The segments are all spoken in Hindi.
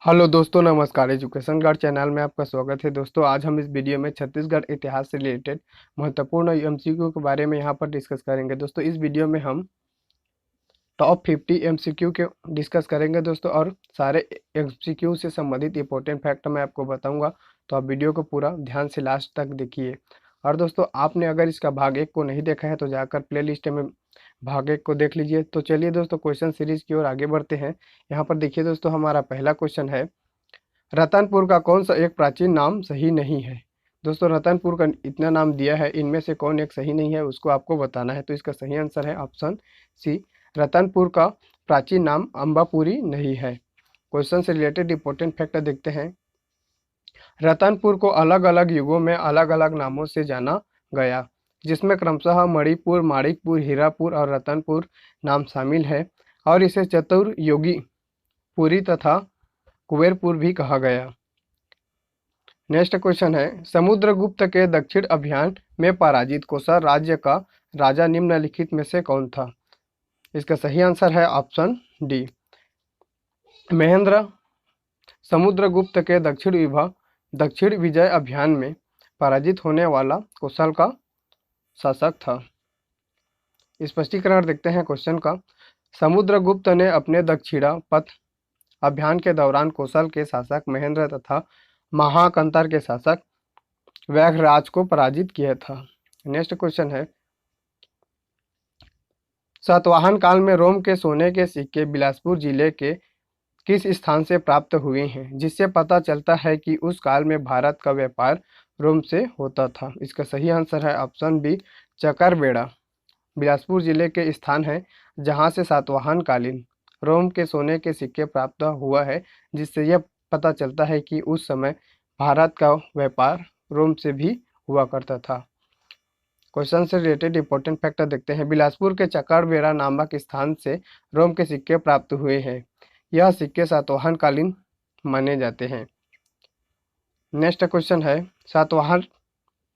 हेलो दोस्तों, नमस्कार। एजुकेशन गार्ड चैनल में आपका स्वागत है। दोस्तों, आज हम इस वीडियो में छत्तीसगढ़ इतिहास से रिलेटेड महत्वपूर्ण एमसीक्यू के बारे में यहाँ पर डिस्कस करेंगे। दोस्तों, इस वीडियो में हम टॉप 50 एमसीक्यू के डिस्कस करेंगे दोस्तों, और सारे एमसीक्यू से संबंधित इंपॉर्टेंट फैक्ट मैं आपको बताऊंगा। तो आप वीडियो को पूरा ध्यान से लास्ट तक देखिए। और दोस्तों, आपने अगर इसका भाग 1 को नहीं देखा है तो जाकर प्ले लिस्ट में भाग 1 को देख लीजिए। तो चलिए दोस्तों, क्वेश्चन सीरीज की ओर आगे बढ़ते हैं। यहाँ पर देखिए दोस्तों, हमारा पहला क्वेश्चन है, रतनपुर का कौन सा एक प्राचीन नाम सही नहीं है। दोस्तों, रतनपुर का इतना नाम दिया है, इनमें से कौन एक सही नहीं है उसको आपको बताना है। तो इसका सही आंसर है ऑप्शन सी, रतनपुर का प्राचीन नाम अम्बापुरी नहीं है। क्वेश्चन से रिलेटेड इंपॉर्टेंट फैक्टर देखते हैं। रतनपुर को अलग अलग युगों में अलग अलग नामों से जाना गया, जिसमें क्रमशः मणिपुर, माणिकपुर, हीरापुर और रतनपुर नाम शामिल है, और इसे चतुर्युगी पुरी तथा कुबेरपुर भी कहा गया। नेक्स्ट क्वेश्चन है, समुद्रगुप्त के दक्षिण अभियान में पराजित कोसर राज्य का राजा निम्नलिखित में से कौन था। इसका सही आंसर है ऑप्शन डी, महेंद्र। समुद्रगुप्त के दक्षिण विजय अभियान में पराजित होने वाला कोसल का शासक था। स्पष्टीकरण देखते हैं क्वेश्चन का। समुद्रगुप्त ने अपने दक्षिणा पथ अभियान के दौरान कोसल के शासक महेंद्र तथा महाकंतर के शासक वैघराज को पराजित किया था। नेक्स्ट क्वेश्चन है, सातवाहन काल में रोम के सोने के सिक्के बिलासपुर जिले के किस स्थान से प्राप्त हुए हैं, जिससे पता चलता है कि उस काल में भारत का व्यापार रोम से होता था। इसका सही आंसर है ऑप्शन बी, चकरबेड़ा। बिलासपुर जिले के स्थान है जहां से सातवाहन कालीन रोम के सोने के सिक्के प्राप्त हुआ है, जिससे यह पता चलता है कि उस समय भारत का व्यापार रोम से भी हुआ करता था। क्वेश्चन से रिलेटेड इंपॉर्टेंट फैक्टर देखते हैं। बिलासपुर के चकरबेड़ा नामक स्थान से रोम के सिक्के प्राप्त हुए हैं। यह सिक्के सातवाहन कालीन माने जाते हैं। नेक्स्ट क्वेश्चन है, सातवाहन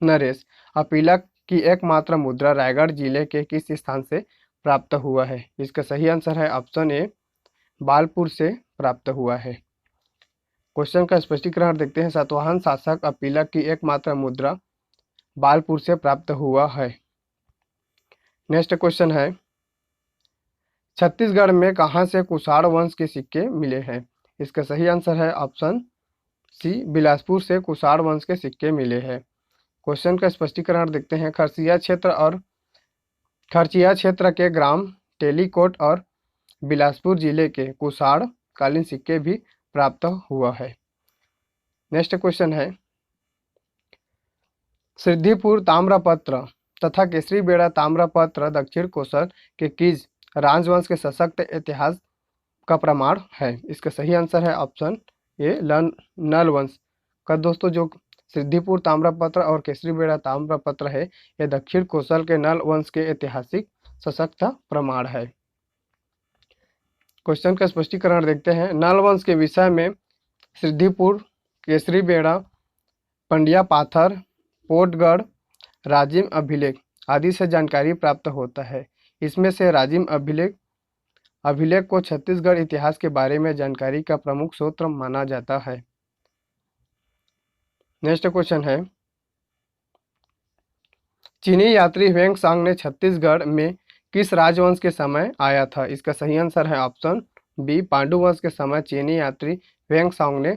नरेश अपीलक की एकमात्र मुद्रा रायगढ़ जिले के किस स्थान से प्राप्त हुआ है। इसका सही आंसर है ऑप्शन ए, बालपुर से प्राप्त हुआ है। क्वेश्चन का स्पष्टीकरण देखते हैं। सातवाहन शासक अपीलक की एकमात्र मुद्रा बालपुर से प्राप्त हुआ है। नेक्स्ट क्वेश्चन है, छत्तीसगढ़ में कहां से कुषाण वंश के सिक्के मिले हैं। इसका सही आंसर है ऑप्शन सी, बिलासपुर से कुषाण वंश के सिक्के मिले हैं। क्वेश्चन का स्पष्टीकरण देखते हैं। खरचिया क्षेत्र के ग्राम टेलीकोट और बिलासपुर जिले के कुषाण कालीन सिक्के भी प्राप्त हुआ है। नेक्स्ट क्वेश्चन है, सिद्धिपुर ताम्रपत्र तथा केसरीबेड़ा ताम्रपत्र दक्षिण कोसल के किस राजवंश के सशक्त इतिहास का प्रमाण है। इसका सही आंसर है ऑप्शन ए, नल वंश का। दोस्तों, जो सिद्धिपुर ताम्रपत्र और केसरीबेड़ा ताम्रपत्र है, यह दक्षिण कोसल के नल वंश के ऐतिहासिक सशक्त प्रमाण है। क्वेश्चन का स्पष्टीकरण देखते हैं। नल वंश के विषय में सिद्धिपुर, केसरीबेड़ा, पंडिया पाथर, पोटगढ़, राजिम अभिलेख आदि से जानकारी प्राप्त होता है। इसमें से राजिम अभिलेख को छत्तीसगढ़ इतिहास के बारे में जानकारी का प्रमुख स्रोत माना जाता है। नेक्स्ट क्वेश्चन है, चीनी यात्री ह्वेंगसांग ने छत्तीसगढ़ में किस राजवंश के समय आया था। इसका सही आंसर है ऑप्शन बी, पांडु वंश के समय चीनी यात्री ह्वेंगसांग ने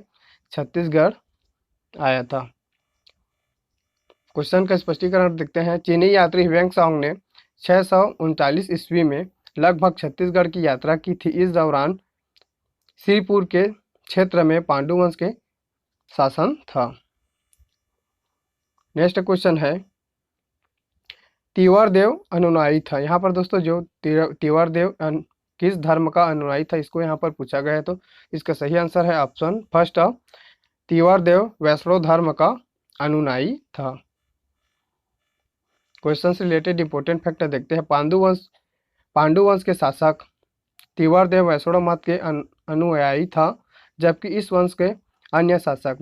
छत्तीसगढ़ आया था। क्वेश्चन का स्पष्टीकरण देखते हैं। चीनी यात्री ह्वेंगसांग ने 639 ईस्वी में लगभग छत्तीसगढ़ की यात्रा की थी। इस दौरान श्रीपुर के क्षेत्र में पांडु वंश के शासन था। नेक्स्ट क्वेश्चन है, तिवर देव अनुयायी था। यहाँ पर दोस्तों, जो तिवर देव किस धर्म का अनुयायी था, इसको यहाँ पर पूछा गया है। तो इसका सही आंसर है ऑप्शन फर्स्ट, तिवर देव वैष्णव धर्म का अनुयायी था। क्वेश्चन से रिलेटेड इंपॉर्टेंट फैक्टर देखते हैं। पांडु वंश के शासक तिवर देव वैष्णव मत के अनुयायी था, जबकि इस वंश के अन्य शासक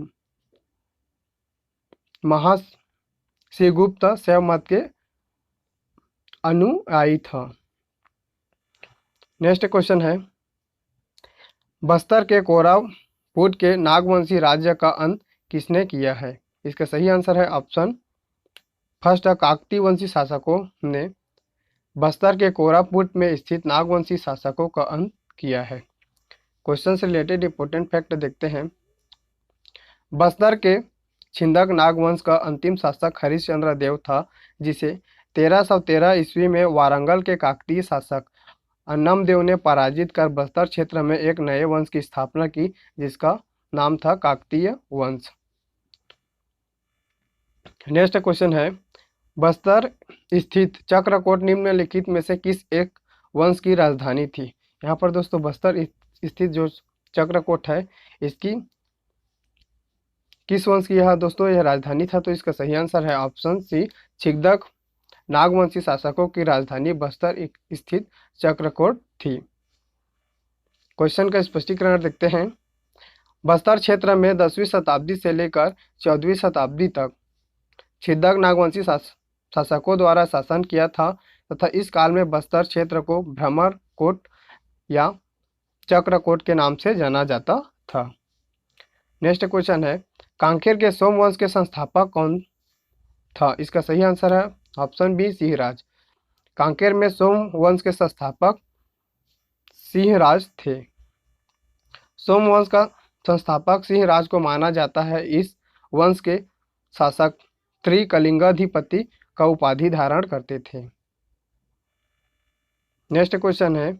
महाश्रीगुप्त शैव मत के अनुयायी था। नेक्स्ट क्वेश्चन है, बस्तर के कौरव पुट के नागवंशी राज्य का अंत किसने किया है? इसका सही आंसर है ऑप्शन फर्स्ट, काकतीय वंशी शासकों ने बस्तर के कोरापुट में स्थित नागवंशी शासकों का अंत किया है। क्वेश्चन से रिलेटेड इंपॉर्टेंट फैक्ट देखते हैं। बस्तर के छिंदक नागवंश का अंतिम शासक हरिश्चंद्र देव था, जिसे 1313 ईस्वी में वारंगल के काकतीय शासक अन्नम देव ने पराजित कर बस्तर क्षेत्र में एक नए वंश की स्थापना की, जिसका नाम था काकतीय वंश। नेक्स्ट क्वेश्चन है, बस्तर स्थित चक्रकोट निम्नलिखित में से किस एक वंश की राजधानी थी? यहाँ पर दोस्तों बस्तर स्थित जो चक्रकोट है, इसकी किस वंश की यह दोस्तों यह राजधानी था? तो इसका सही आंसर है ऑप्शन सी, छिदक नागवंशी शासकों की राजधानी बस्तर स्थित चक्रकोट थी। क्वेश्चन का स्पष्टीकरण देखते हैं। बस्तर क्षेत्र में 10वीं शताब्दी से लेकर 14वीं शताब्दी तक छिदक नागवंशी शासकों द्वारा शासन किया था तथा इस काल में बस्तर क्षेत्र को भ्रमरकोट या चक्रकोट के नाम से जाना जाता था। नेक्स्ट क्वेश्चन है, कांकेर के सोमवंश के संस्थापक कौन था? इसका सही आंसर है ऑप्शन बी, सिंहराज। कांकेर में सोमवंश के संस्थापक सिंहराज थे। सोमवंश का संस्थापक सिंहराज को माना जाता है। इस वंश के शासक त्रिकलिंगाधिपति का उपाधि धारण करते थे। नेक्स्ट क्वेश्चन है,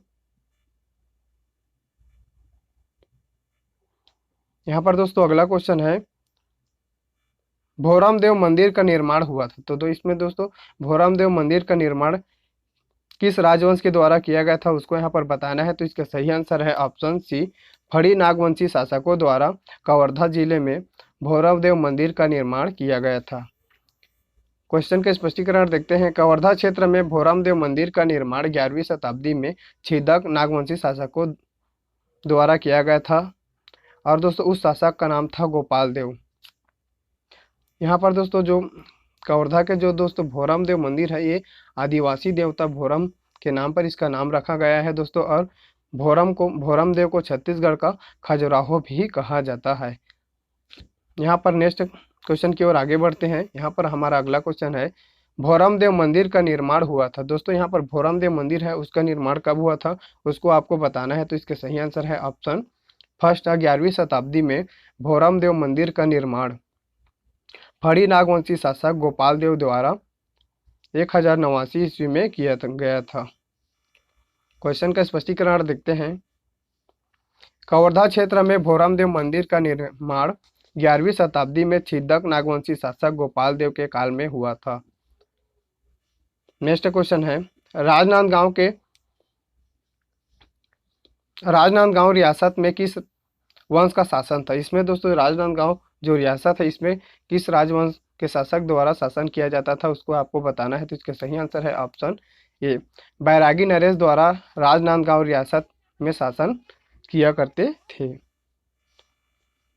यहाँ पर दोस्तों अगला क्वेश्चन है, भोरम देव मंदिर का निर्माण हुआ था। तो इसमें दोस्तों भोरम देव मंदिर का निर्माण किस राजवंश के द्वारा किया गया था उसको यहाँ पर बताना है। तो इसका सही आंसर है ऑप्शन सी, फड़ी नागवंशी शासकों द्वारा कवर्धा जिले में भोरम देव मंदिर का निर्माण किया गया था। क्वेश्चन का स्पष्टीकरण देखते हैं। कवर्धा क्षेत्र में भोरम देव मंदिर का निर्माण 11वीं शताब्दी में छिदक नागवंशी शासकों द्वारा किया गया था और दोस्तों उस शासक का नाम था गोपाल देव। यहाँ पर दोस्तों जो कवर्धा के जो दोस्तों भोरम देव मंदिर है, ये आदिवासी देवता भोरम के नाम पर इसका नाम रखा गया है दोस्तों। और भोरम देव को छत्तीसगढ़ का खजुराहो भी कहा जाता है। यहाँ पर नेक्स्ट क्वेश्चन की ओर आगे बढ़ते हैं। यहाँ पर हमारा अगला क्वेश्चन है, भोरम देव मंदिर का निर्माण हुआ था। दोस्तों यहाँ पर भोरम देव मंदिर है, उसका निर्माण कब हुआ था उसको आपको बताना है। तो इसका सही आंसर है ऑप्शन फर्स्ट, 11वीं शताब्दी में भोरम देव मंदिर का निर्माण फड़ी नागवंशी शासक गोपाल देव द्वारा 1089 ईस्वी में किया गया था। क्वेश्चन का स्पष्टीकरण देखते हैं। कवर्धा क्षेत्र में भोरम देव मंदिर का निर्माण 11वीं शताब्दी में छिदक नागवंशी शासक गोपाल देव के काल में हुआ था। नेक्स्ट क्वेश्चन है, राजनांदगांव रियासत में किस वंश का शासन था? इसमें दोस्तों राजनांदगांव जो रियासत है, इसमें किस राजवंश के शासक द्वारा शासन किया जाता था उसको आपको बताना है। तो इसका सही आंसर है ऑप्शन ए, बैरागी नरेश द्वारा राजनांदगांव रियासत में शासन किया करते थे।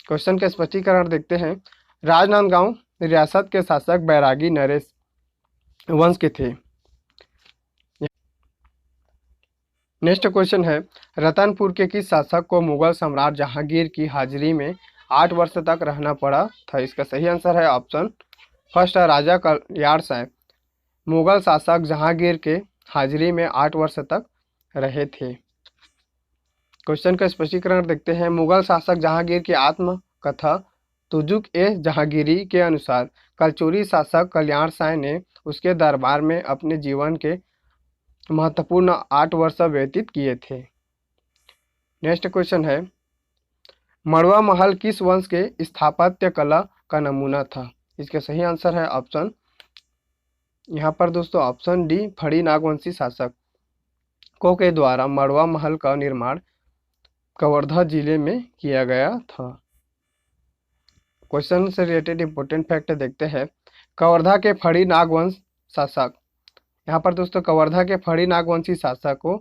क्वेश्चन का स्पष्टीकरण देखते हैं। राजनांदगांव रियासत के शासक बैरागी नरेश वंश के थे। नेक्स्ट क्वेश्चन है, रतनपुर के किस शासक को मुगल सम्राट जहांगीर की हाजिरी में 8 वर्ष तक रहना पड़ा था? इसका सही आंसर है ऑप्शन फर्स्ट, राजा कल्याण साहब मुगल शासक जहांगीर के हाजिरी में 8 वर्ष तक रहे थे। क्वेश्चन का स्पष्टीकरण देखते हैं। मुगल शासक जहांगीर की आत्मकथा तुजुक ए जहांगीरी के अनुसार कलचुरी शासक कल्याण साय ने उसके दरबार में अपने जीवन के महत्वपूर्ण 8 वर्ष व्यतीत किए थे। नेक्स्ट क्वेश्चन है, मड़वा महल किस वंश के स्थापत्य कला का नमूना था? इसका सही आंसर है ऑप्शन यहाँ पर दोस्तों ऑप्शन डी, फड़ी नागवंशी शासकों के द्वारा मड़वा महल का निर्माण कवर्धा जिले में किया गया था। क्वेश्चन से रिलेटेड इंपॉर्टेंट फैक्ट देखते हैं। कवर्धा के फड़ी नागवंश शासक, यहाँ पर दोस्तों कवर्धा के फड़ी नागवंशी शासकों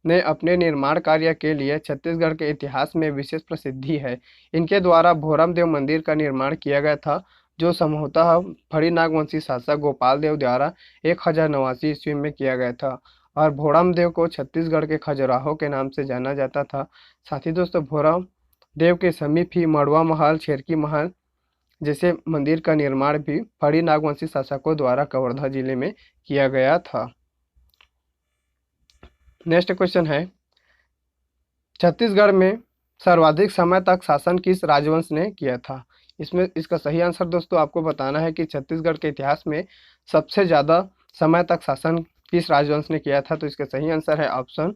ने अपने निर्माण कार्य के लिए छत्तीसगढ़ के इतिहास में विशेष प्रसिद्धि है। इनके द्वारा भोरम देव मंदिर का निर्माण किया गया था, जो संभवतः फड़ी नागवंशी शासक गोपाल देव द्वारा 1089 ईस्वी में किया गया था और भोरम देव को छत्तीसगढ़ के खजुराहो के नाम से जाना जाता था। साथ ही दोस्तों भोरम देव के समीप ही मड़वा महल, छेरकी महल जैसे मंदिर का निर्माण भी फड़ी नागवंशी शासकों द्वारा कवर्धा जिले में किया गया था। नेक्स्ट क्वेश्चन है, छत्तीसगढ़ में सर्वाधिक समय तक शासन किस राजवंश ने किया था? इसमें इसका सही आंसर दोस्तों आपको बताना है कि छत्तीसगढ़ के इतिहास में सबसे ज़्यादा समय तक शासन किस राजवंश ने किया था। तो इसका सही आंसर है ऑप्शन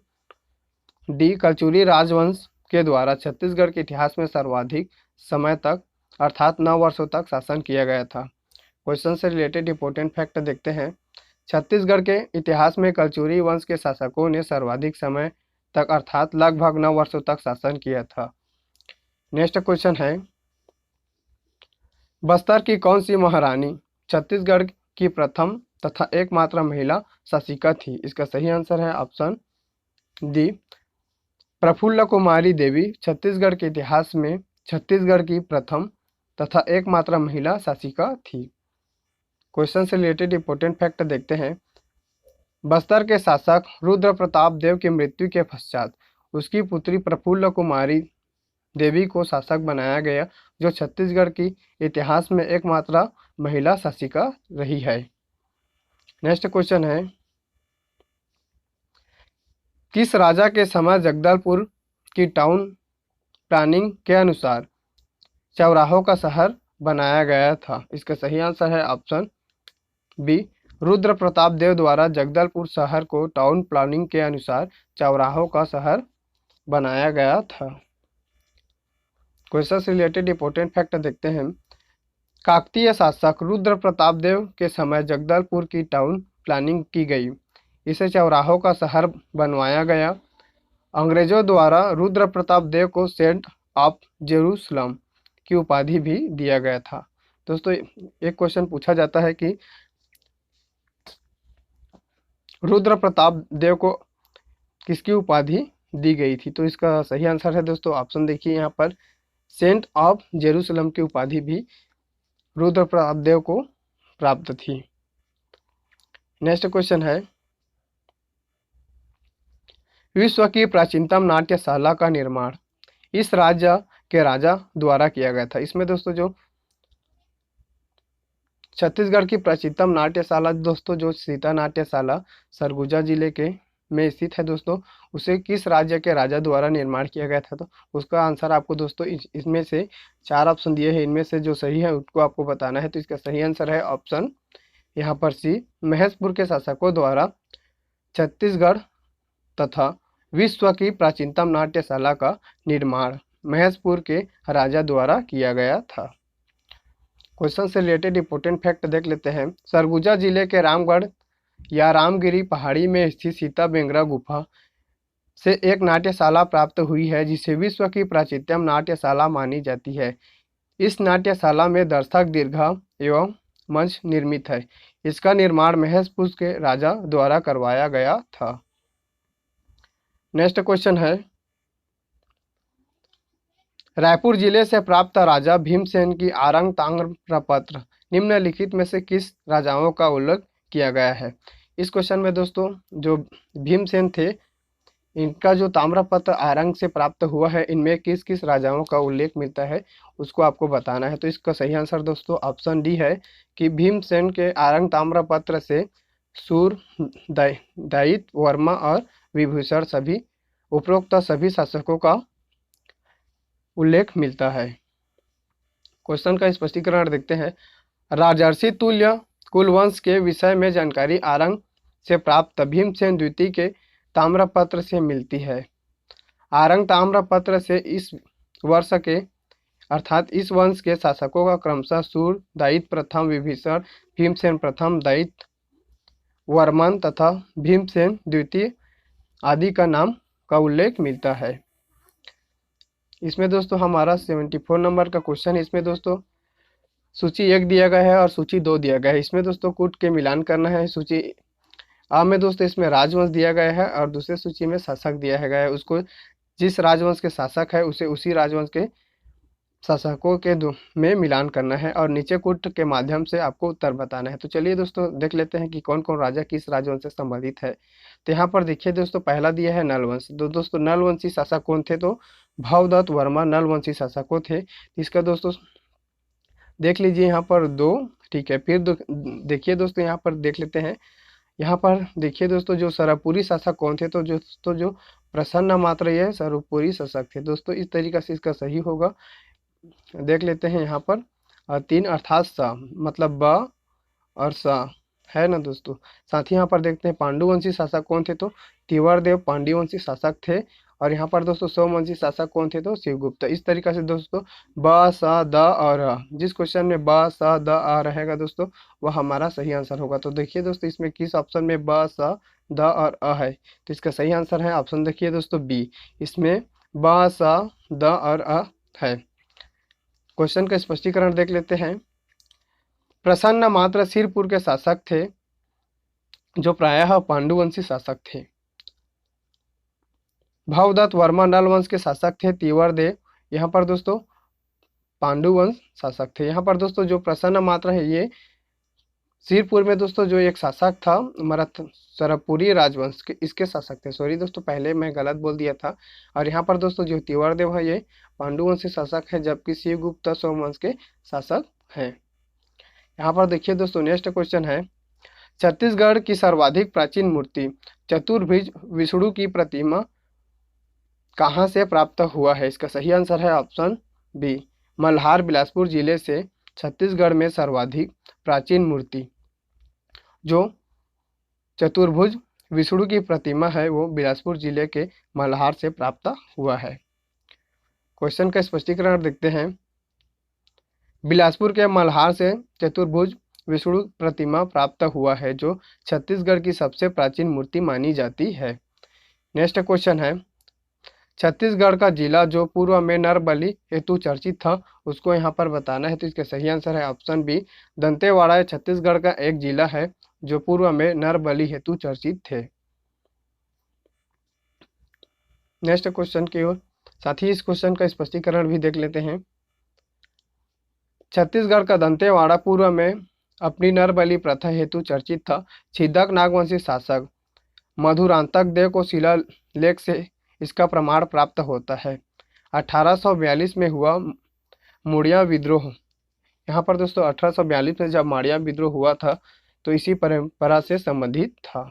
डी, कलचुरी राजवंश के द्वारा छत्तीसगढ़ के इतिहास में सर्वाधिक समय तक अर्थात 9 वर्षों तक शासन किया गया था। क्वेश्चन से रिलेटेड इंपॉर्टेंट फैक्ट देखते हैं। छत्तीसगढ़ के इतिहास में कलचुरी वंश के शासकों ने सर्वाधिक समय तक अर्थात लगभग 9 वर्षों तक शासन किया था। नेक्स्ट क्वेश्चन है, बस्तर की कौन सी महारानी छत्तीसगढ़ की प्रथम तथा एकमात्र महिला शासिका थी? इसका सही आंसर है ऑप्शन डी, प्रफुल्ल कुमारी देवी छत्तीसगढ़ के इतिहास में छत्तीसगढ़ की प्रथम तथा एकमात्र महिला शासिका थी। क्वेश्चन से रिलेटेड इंपॉर्टेंट फैक्ट देखते हैं। बस्तर के शासक रुद्र प्रताप देव की मृत्यु के पश्चात उसकी पुत्री प्रफुल्ल कुमारी देवी को शासक बनाया गया, जो छत्तीसगढ़ की इतिहास में एकमात्र महिला शासिका रही है। नेक्स्ट क्वेश्चन है, किस राजा के समय जगदलपुर की टाउन प्लानिंग के अनुसार चौराहों का शहर बनाया गया था? इसका सही आंसर है ऑप्शन बी, रुद्र प्रताप देव द्वारा जगदलपुर शहर को टाउन प्लानिंग के अनुसार चौराहों का शहर बनाया गया था। क्वेश्चन से रिलेटेड इंपॉर्टेंट फैक्ट देखते हैं। काकतीय शासक रुद्र प्रताप देव के समय जगदलपुर की टाउन प्लानिंग की गई, इसे चौराहों का शहर बनवाया गया। अंग्रेजों द्वारा रुद्र प्रताप देव को सेंट ऑफ जेरूसलम की उपाधि भी दिया गया था। दोस्तों एक क्वेश्चन पूछा जाता है कि रुद्र प्रताप देव को किसकी उपाधि दी गई थी? तो इसका सही आंसर है दोस्तों ऑप्शन देखिए यहाँ पर, सेंट ऑफ जेरूसलम की उपाधि भी रुद्र प्रताप देव को प्राप्त थी। नेक्स्ट क्वेश्चन है, विश्व की प्राचीनतम नाट्यशाला का निर्माण इस राज्य के राजा द्वारा किया गया था? इसमें दोस्तों जो छत्तीसगढ़ की प्राचीनतम नाट्यशाला दोस्तों जो सीता नाट्यशाला सरगुजा जिले के में स्थित है दोस्तों, उसे किस राज्य के राजा द्वारा निर्माण किया गया था? तो उसका आंसर आपको दोस्तों इसमें से 4 ऑप्शन दिए हैं, इनमें से जो सही है उसको आपको बताना है। तो इसका सही आंसर है ऑप्शन यहाँ पर सी, महेशपुर के शासकों द्वारा छत्तीसगढ़ तथा विश्व की प्राचीनतम नाट्यशाला का निर्माण महेशपुर के राजा द्वारा किया गया था। क्वेश्चन से रिलेटेड इंपॉर्टेंट फैक्ट देख लेते हैं। सरगुजा जिले के रामगढ़ या रामगिरी पहाड़ी में स्थित सीता बेंगरा गुफा से एक नाट्यशाला प्राप्त हुई है, जिसे विश्व की प्राचीनतम नाट्यशाला मानी जाती है। इस नाट्यशाला में दर्शक दीर्घा एवं मंच निर्मित है। इसका निर्माण महेशपुर के राजा द्वारा करवाया गया था। नेक्स्ट क्वेश्चन है, रायपुर जिले से प्राप्त राजा भीमसेन की आरंग ताम्रपत्र निम्नलिखित में से किस राजाओं का उल्लेख किया गया है? इस क्वेश्चन में दोस्तों जो भीमसेन थे, इनका जो ताम्रपत्र आरंग से प्राप्त हुआ है, इनमें किस किस राजाओं का उल्लेख मिलता है उसको आपको बताना है। तो इसका सही आंसर दोस्तों ऑप्शन डी है कि भीमसेन के आरंग ताम्रपत्र से सूर, दैत, वर्मा और विभूषण सभी उपरोक्त सभी शासकों का उल्लेख मिलता है। क्वेश्चन का स्पष्टीकरण देखते हैं। राजर्षि तुल्य कुलवंश के विषय में जानकारी आरंग से प्राप्त भीमसेन द्वितीय के ताम्रपत्र से मिलती है। आरंग ताम्रपत्र से इस वर्ष के अर्थात इस वंश के शासकों का क्रमशः सूर, दैत प्रथम, विभीषण, भीमसेन प्रथम, दैत, वर्मन तथा भीमसेन द्वितीय आदि का नाम का उल्लेख मिलता है। इसमें दोस्तों हमारा 74 नंबर का क्वेश्चन है। इसमें दोस्तों सूची 1 दिया गया है और सूची 2 दिया गया है। इसमें दोस्तों कूट के मिलान करना है। सूची आ में दोस्तों इसमें राजवंश दिया गया है और दूसरे सूची में शासक दिया गया है। उसको जिस राजवंश के शासक है उसे उसी राजवंश के शासकों के में मिलान करना है और नीचे कूट के माध्यम से आपको उत्तर बताना है। तो चलिए दोस्तों देख लेते हैं कि कौन कौन राजा किस राजवंश से संबंधित है। तो यहाँ पर देखिए दोस्तों पहला दिया है नलवंश। दोस्तों नलवंशी शासक कौन थे? तो भावदत्त वर्मा नल वंशी शासकों थे। इसका दोस्तों देख लीजिए यहाँ पर दो, ठीक है। फिर देखिए दोस्तों यहाँ पर देख लेते हैं। यहाँ पर देखिए दोस्तों जो सरपुरी शासक कौन थे, तो जो प्रसन्न मात्र ये सरपुरी शासक थे दोस्तों। इस तरीके से इसका सही होगा। देख लेते हैं यहाँ पर तीन अर्थात सा, मतलब ब और सा है ना दोस्तों। साथ ही यहाँ पर देखते हैं पांडुवंशी शासक कौन थे, तो तिवारदेव पांड्यवंशी शासक थे। और यहाँ पर दोस्तों सोमवंशी शासक कौन थे, तो शिवगुप्त। इस तरीके से दोस्तों ब स द और अ, जिस क्वेश्चन में ब स द आ रहेगा दोस्तों वह हमारा सही आंसर होगा। तो देखिए दोस्तों इसमें किस ऑप्शन में ब स द और अ है, तो इसका सही आंसर है ऑप्शन देखिए दोस्तों बी, इसमें ब स द और अ है। क्वेश्चन का स्पष्टीकरण देख लेते हैं। प्रसन्न मात्र सिरपुर के शासक थे जो प्रायः पांडुवंशी शासक थे। भावदत्त वर्मा नल वंश के शासक थे। तिवारदेव यहाँ पर दोस्तों पांडुवंश शासक थे। यहाँ पर दोस्तों जो प्रसन्न मात्र है ये सिरपुर में दोस्तों जो एक शासक था मरथ सरपुरी राजवंश के, इसके शासक थे। सॉरी दोस्तों पहले मैं गलत बोल दिया था। और यहाँ पर दोस्तों जो तिवारदेव है ये पांडुवंशी शासक है, जबकि शिवगुप्त सोमवंश के शासक हैं। यहाँ पर देखिए दोस्तों नेक्स्ट क्वेश्चन है, छत्तीसगढ़ की सर्वाधिक प्राचीन मूर्ति चतुर्भुज विष्णु की प्रतिमा कहाँ से प्राप्त हुआ है। इसका सही आंसर है ऑप्शन बी, मल्हार बिलासपुर जिले से छत्तीसगढ़ में सर्वाधिक प्राचीन मूर्ति जो चतुर्भुज विष्णु की प्रतिमा है वो बिलासपुर जिले के मल्हार से प्राप्त हुआ है। क्वेश्चन का स्पष्टीकरण देखते हैं। बिलासपुर के मल्हार से चतुर्भुज विष्णु प्रतिमा प्राप्त हुआ है जो छत्तीसगढ़ की सबसे प्राचीन मूर्ति मानी जाती है। नेक्स्ट क्वेश्चन है, छत्तीसगढ़ का जिला जो पूर्व में नरबली हेतु चर्चित था उसको यहाँ पर बताना है। तो इसका सही आंसर है ऑप्शन बी, दंतेवाड़ा छत्तीसगढ़ का एक जिला है जो पूर्व में नरबली हेतु चर्चित थे। नेक्स्ट क्वेश्चन की ओर, साथ ही इस क्वेश्चन का स्पष्टीकरण भी देख लेते हैं। छत्तीसगढ़ का दंतेवाड़ा पूर्व में अपनी नरबली प्रथा हेतु चर्चित था। छिदक नागवंशी शासक मधुरांतक देव को शिलालेख से इसका प्रमाण प्राप्त होता है। 1842 में हुआ मुड़िया विद्रोह, यहाँ पर दोस्तों 1842 में जब माड़िया विद्रोह हुआ था तो इसी परंपरा से संबंधित था।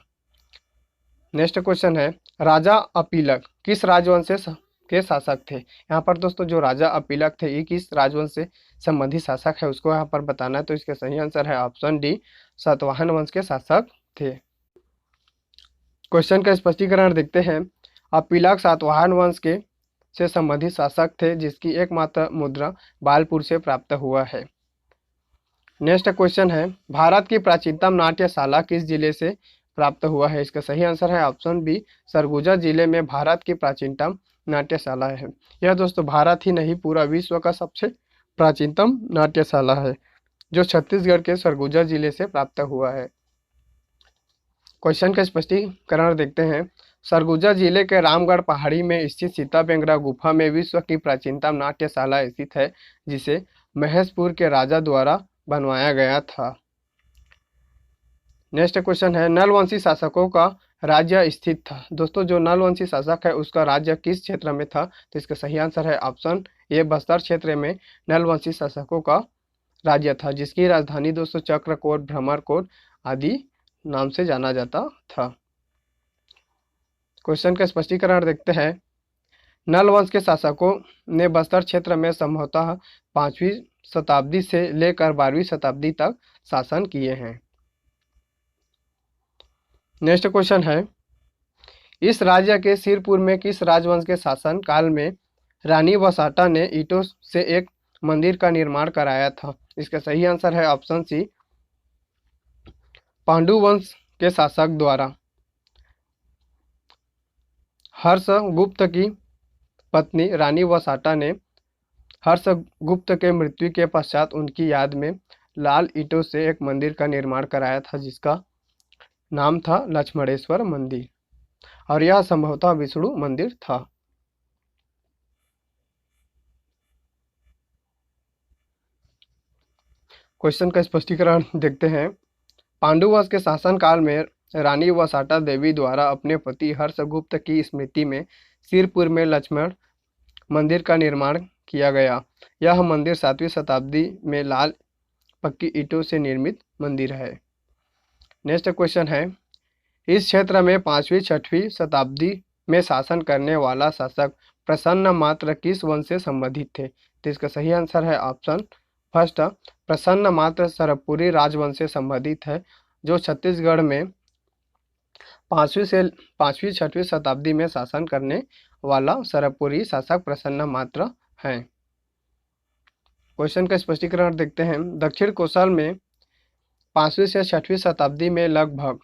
नेक्स्ट क्वेश्चन है, राजा अपीलक किस राजवंश के शासक थे। यहाँ पर दोस्तों जो राजा अपीलक थे ये किस राजवंश से संबंधित शासक है उसको यहाँ पर बताना है। तो इसका सही आंसर है ऑप्शन डी, सातवाहन वंश के शासक थे। क्वेश्चन का स्पष्टीकरण देखते हैं। अपीलक सातवाहन वंश के से संबंधित शासक थे जिसकी एकमात्र मुद्रा बालपुर से प्राप्त हुआ है। नेक्स्ट क्वेश्चन है, भारत की प्राचीनतम नाट्यशाला किस जिले से प्राप्त हुआ है। इसका सही आंसर है ऑप्शन बी, सरगुजा जिले में भारत की प्राचीनतम नाट्यशाला है। यह दोस्तों भारत ही नहीं पूरा विश्व का सबसे प्राचीनतम नाट्यशाला है जो छत्तीसगढ़ के सरगुजा जिले से प्राप्त हुआ है। क्वेश्चन का स्पष्टीकरण देखते हैं। सरगुजा जिले के रामगढ़ पहाड़ी में स्थित सीताबेंगरा गुफा में विश्व की प्राचीनतम नाट्यशाला स्थित है जिसे महेशपुर के राजा द्वारा बनवाया गया था। नेक्स्ट क्वेश्चन है, नलवंशी शासकों का राज्य स्थित था। दोस्तों जो नलवंशी शासक है उसका राज्य किस क्षेत्र में था। तो इसका सही आंसर है ऑप्शन ए, बस्तर क्षेत्र में नलवंशी शासकों का राज्य था जिसकी राजधानी दोस्तों चक्रकोट, भ्रमरकोट आदि नाम से जाना जाता था। क्वेश्चन का स्पष्टीकरण देखते हैं। नल वंश के शासकों ने बस्तर क्षेत्र में संभवतः 5वीं शताब्दी से लेकर 12वीं शताब्दी तक शासन किए हैं। नेक्स्ट क्वेश्चन है, इस राज्य के सिरपुर में किस राजवंश के शासन काल में रानी वसाटा ने ईंटों से एक मंदिर का निर्माण कराया था। इसका सही आंसर है ऑप्शन सी, पांडु वंश के शासक द्वारा। हर्षगुप्त की पत्नी रानी वसाटा ने हर्षगुप्त के मृत्यु के पश्चात उनकी याद में लाल ईंटों से एक मंदिर का निर्माण कराया था जिसका नाम था लक्ष्मणेश्वर मंदिर और यह संभवतः विष्णु मंदिर था। क्वेश्चन का स्पष्टीकरण देखते हैं। पांडुवंश के शासनकाल में रानी वसाटा देवी द्वारा अपने पति हर्षगुप्त की स्मृति में सिरपुर में लक्ष्मण मंदिर का निर्माण किया गया। यह मंदिर 7वीं शताब्दी में लाल पक्की ईंटों से निर्मित मंदिर है। नेक्स्ट क्वेश्चन है, इस क्षेत्र में 5वीं-6वीं शताब्दी में शासन करने वाला शासक प्रसन्न मात्र किस वंश से संबंधित थे? तो इसका सही आंसर है ऑप्शन फर्स्ट, प्रसन्न मात्र सरबपुरी राजवंश से संबंधित है, जो छत्तीसगढ़ में 5वीं-6वीं शताब्दी में शासन करने वाला सरबपुरी शासक प्रसन्न मात्र है। क्वेश्चन का स्पष्टीकरण देखते हैं। दक्षिण कोसल में 5वीं से 6वीं शताब्दी में लगभग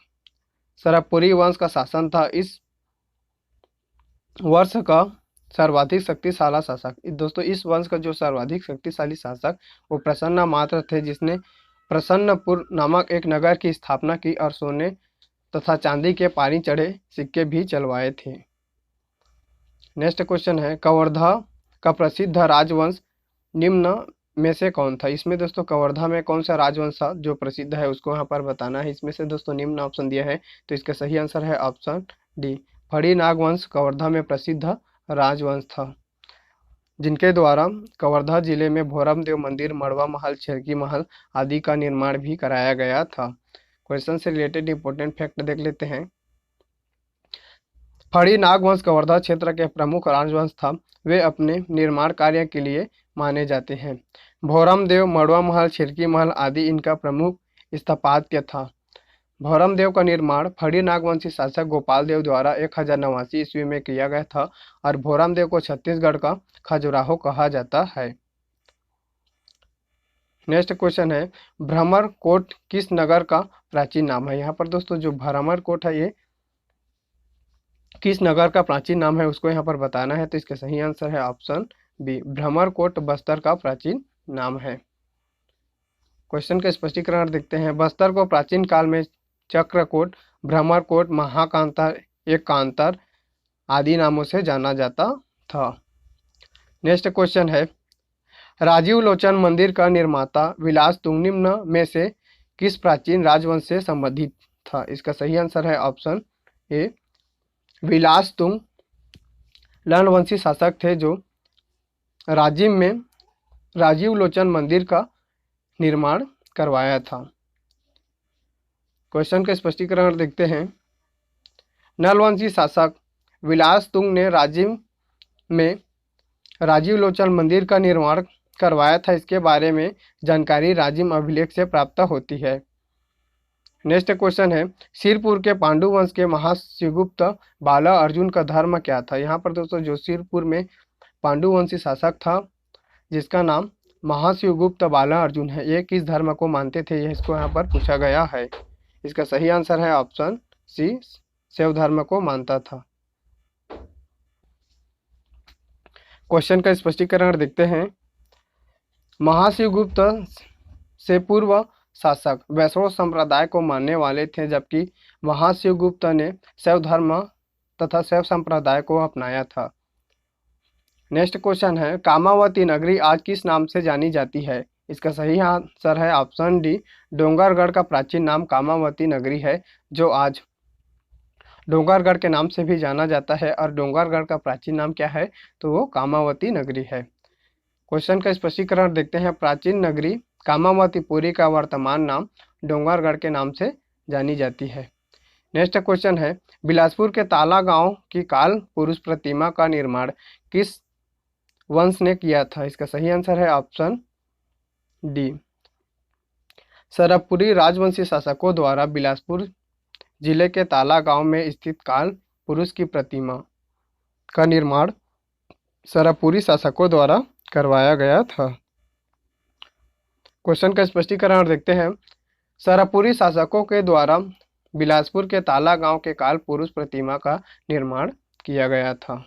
सरबपुरी वंश का शासन था। इस वर्ष का सर्वाधिक शक्तिशाली शासक, दोस्तों इस वंश का जो सर्वाधिक शक्तिशाली शासक वो प्रसन्न मात्र थे, जिसने प्रसन्नपुर नामक एक नगर की स्थापना की और सोने तथा चांदी के पानी चढ़े सिक्के भी चलवाए थे। नेक्स्ट क्वेश्चन है, कवर्धा का प्रसिद्ध राजवंश निम्न में से कौन था? इसमें दोस्तों कवर्धा में कौन सा राजवंश था जो प्रसिद्ध है, उसको यहाँ पर बताना है। इसमें से दोस्तों निम्न ऑप्शन दिया है, तो इसका सही आंसर है ऑप्शन डी, फड़ी नाग वंश कवर्धा में प्रसिद्ध राजवंश था, जिनके द्वारा कवर्धा जिले में भोरमदेव मंदिर, मड़वा महल, छेरकी महल आदि का निर्माण भी कराया गया था। क्वेश्चन से रिलेटेड इंपॉर्टेंट फैक्ट देख लेते हैं। फड़ी नागवंश कवर्धा क्षेत्र के प्रमुख राजवंश था। वे अपने निर्माण कार्य के लिए माने जाते हैं। भोरमदेव, मड़वा महल, छिरकी महल आदि इनका प्रमुख स्थापत्य था। भोरमदेव का निर्माण फड़ी नागवंशी शासक गोपाल देव द्वारा 1089 ईस्वी में किया गया था और भोरमदेव को छत्तीसगढ़ का खजुराहो कहा जाता है। नेक्स्ट क्वेश्चन है, भ्रमर कोट किस नगर का प्राचीन नाम है? यहाँ पर दोस्तों जो भ्रमर कोट है ये किस नगर का प्राचीन नाम है उसको यहाँ पर बताना है। तो इसका सही आंसर है ऑप्शन बी, भ्रमर कोट बस्तर का प्राचीन नाम है। क्वेश्चन का स्पष्टीकरण देखते हैं। बस्तर को प्राचीन काल में चक्रकोट, भ्रमरकोट, महाकांतर, एककांतर आदि नामों से जाना जाता था। नेक्स्ट क्वेश्चन है, राजीव लोचन मंदिर का निर्माता विलास तुंग निम्न में से किस प्राचीन राजवंश से संबंधित था? इसका सही आंसर है ऑप्शन ए, विलास तुंग लनवंशी शासक थे जो राजिम में राजीव लोचन मंदिर का निर्माण करवाया था। क्वेश्चन का स्पष्टीकरण देखते हैं। नलवंशी शासक विलास तुंग ने राजिम में राजीव लोचन मंदिर का निर्माण करवाया था। इसके बारे में जानकारी राजिम अभिलेख से प्राप्त होती है। नेक्स्ट क्वेश्चन है, सिरपुर के पांडु वंश के महाशिवगुप्त बाला अर्जुन का धर्म क्या था? यहाँ पर दोस्तों जो सिरपुर में पांडु वंशी शासक था जिसका नाम महाशिवगुप्त बाला अर्जुन है, ये किस धर्म को मानते थे, यह इसको यहाँ पर पूछा गया है। इसका सही आंसर है ऑप्शन सी, शैव धर्म को मानता था। क्वेश्चन का स्पष्टीकरण देखते हैं। महाशिवगुप्त से पूर्व शासक वैष्णव संप्रदाय को मानने वाले थे, जबकि महाशिवगुप्त ने शैव धर्म तथा शैव संप्रदाय को अपनाया था। नेक्स्ट क्वेश्चन है, कामावती नगरी आज किस नाम से जानी जाती है? इसका सही आंसर है ऑप्शन डी, डोंगरगढ़ का प्राचीन नाम कामावती नगरी है, जो आज डोंगरगढ़ के नाम से भी जाना जाता है। और डोंगरगढ़ का प्राचीन नाम क्या है? तो वो कामावती नगरी है। क्वेश्चन का स्पष्टीकरण देखते हैं। प्राचीन नगरी कामावतीपुरी का वर्तमान नाम डोंगरगढ़ के नाम से जानी जाती है। नेक्स्ट क्वेश्चन है, बिलासपुर के ताला गांव की काल पुरुष प्रतिमा का निर्माण किस वंश ने किया था? इसका सही आंसर है ऑप्शन डी, सरबपुरी राजवंशी शासकों द्वारा बिलासपुर जिले के ताला गांव में स्थित काल पुरुष की प्रतिमा का निर्माण सरबपुरी शासकों द्वारा करवाया गया था। क्वेश्चन का स्पष्टीकरण देखते हैं। सरबपुरी शासकों के द्वारा बिलासपुर के ताला गांव के काल पुरुष प्रतिमा का निर्माण किया गया था।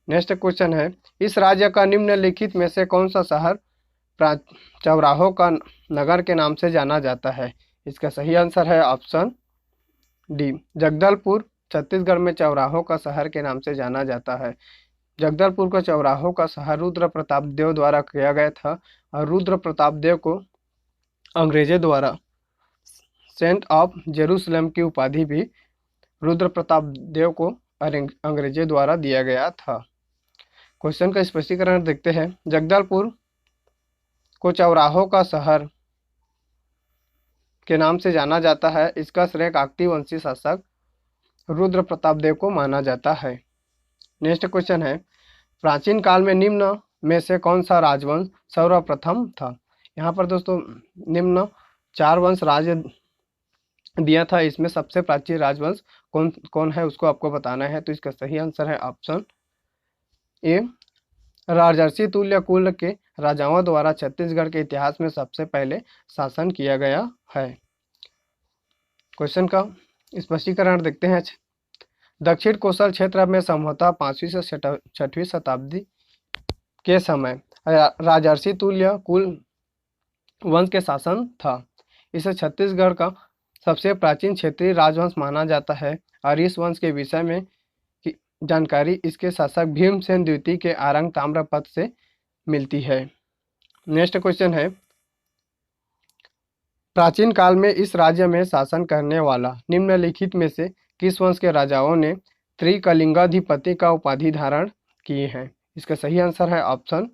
नेक्स्ट क्वेश्चन है, इस राज्य का निम्नलिखित में से कौन सा शहर चौराहों का नगर के नाम से जाना जाता है? इसका सही आंसर है ऑप्शन डी, जगदलपुर छत्तीसगढ़ में चौराहों का शहर के नाम से जाना जाता है। जगदलपुर का चौराहों का शहर रुद्र प्रताप देव द्वारा किया गया था और रुद्र प्रताप देव को अंग्रेजों द्वारा सेंट ऑफ जेरूसलम की उपाधि भी रुद्र प्रताप देव को अंग्रेजों द्वारा दिया गया था। क्वेश्चन का स्पष्टीकरण देखते हैं। जगदलपुर को चौराहों का शहर के नाम से जाना जाता है। इसका श्रेय काकतीय वंशी शासक रुद्र प्रताप देव को माना जाता है। नेक्स्ट क्वेश्चन है, प्राचीन काल में निम्न में से कौन सा राजवंश सर्वप्रथम था। यहाँ पर दोस्तों निम्न 4 वंश राज्य दिया था, इसमें सबसे प्राचीन राजवंश कौन कौन है उसको आपको बताना है। तो इसका सही आंसर है ऑप्शन ए, राजर्षि तुल्य कुल के राजाओं द्वारा छत्तीसगढ़ के इतिहास में सबसे पहले शासन किया गया है। क्वेश्चन का स्पष्टीकरण देखते हैं। दक्षिण कोसल क्षेत्र में संभवतः 5वीं से 6वीं शताब्दी के समय राजर्षि तुल्य कुल वंश के शासन था। इसे छत्तीसगढ़ का सबसे प्राचीन क्षेत्रीय राजवंश माना जाता है और इस वंश के विषय में की जानकारी इसके शासक भीमसेन द्वितीय के आरंग ताम्रपत्र से मिलती है। नेक्स्ट क्वेश्चन है, प्राचीन काल में इस राज्य में शासन करने वाला निम्नलिखित में से किस वंश के राजाओं ने त्रिकलिंगाधिपति का उपाधि धारण किए हैं। इसका सही आंसर है ऑप्शन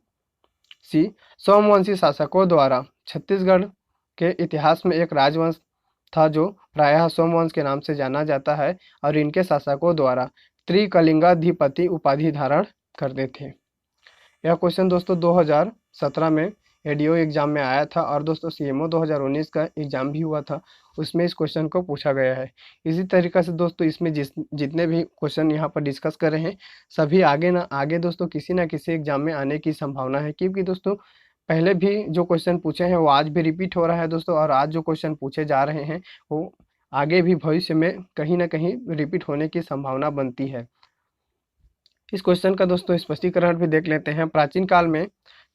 सी, सोमवंशी शासकों द्वारा छत्तीसगढ़ के इतिहास में एक राजवंश था जो प्रायः सोमवंश के नाम से जाना जाता है और इनके शासकों द्वारा त्रिकलिंगाधिपति उपाधि धारण करते थे। यह क्वेश्चन दोस्तों 2017 में एडीओ एग्जाम में आया था और दोस्तों सीएमओ 2019 का एग्जाम भी हुआ था, उसमें इस क्वेश्चन को पूछा गया है। इसी तरीक़े से दोस्तों इसमें जितने भी क्वेश्चन यहाँ पर डिस्कस कर रहे हैं सभी आगे दोस्तों किसी ना किसी एग्जाम में आने की संभावना है, क्योंकि दोस्तों पहले भी जो क्वेश्चन पूछे हैं वो आज भी रिपीट हो रहा है दोस्तों, और आज जो क्वेश्चन पूछे जा रहे हैं वो आगे भी भविष्य में कहीं ना कहीं रिपीट होने की संभावना बनती है। इस क्वेश्चन का दोस्तों स्पष्टीकरण भी देख लेते हैं। प्राचीन काल में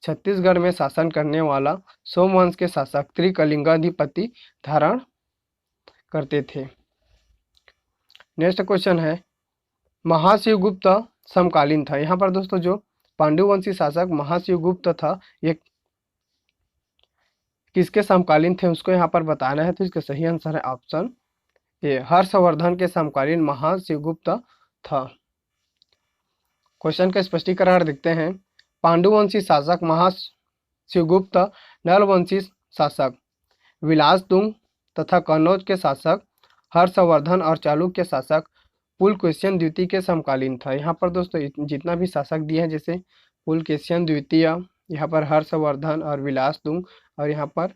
छत्तीसगढ़ में शासन करने वाला सोमवंश के शासक त्रिकलिंगाधिपति धारण करते थे। नेक्स्ट क्वेश्चन है, महाशिवगुप्त समकालीन था। यहाँ पर दोस्तों जो पांडुवंशी शासक महाशिवगुप्त था ये किसके समकालीन थे उसको यहाँ पर बताना है। तो इसका सही आंसर है ऑप्शन ए, हर्षवर्धन के समकालीन महाशिवगुप्त था। क्वेश्चन का स्पष्टीकरण देखते हैं। पांडुवंशी शासक महाशिवगुप्त, नलवंशी शासक विलासतुंग तथा कन्नौज के शासक हर्षवर्धन और चालुक्य शासक पुलकेशिन द्वितीय के समकालीन था। यहाँ पर दोस्तों जितना भी शासक दिए हैं जैसे पुलकेशिन द्वितीय, यहाँ पर हर्षवर्धन और विलासतुंग और यहाँ पर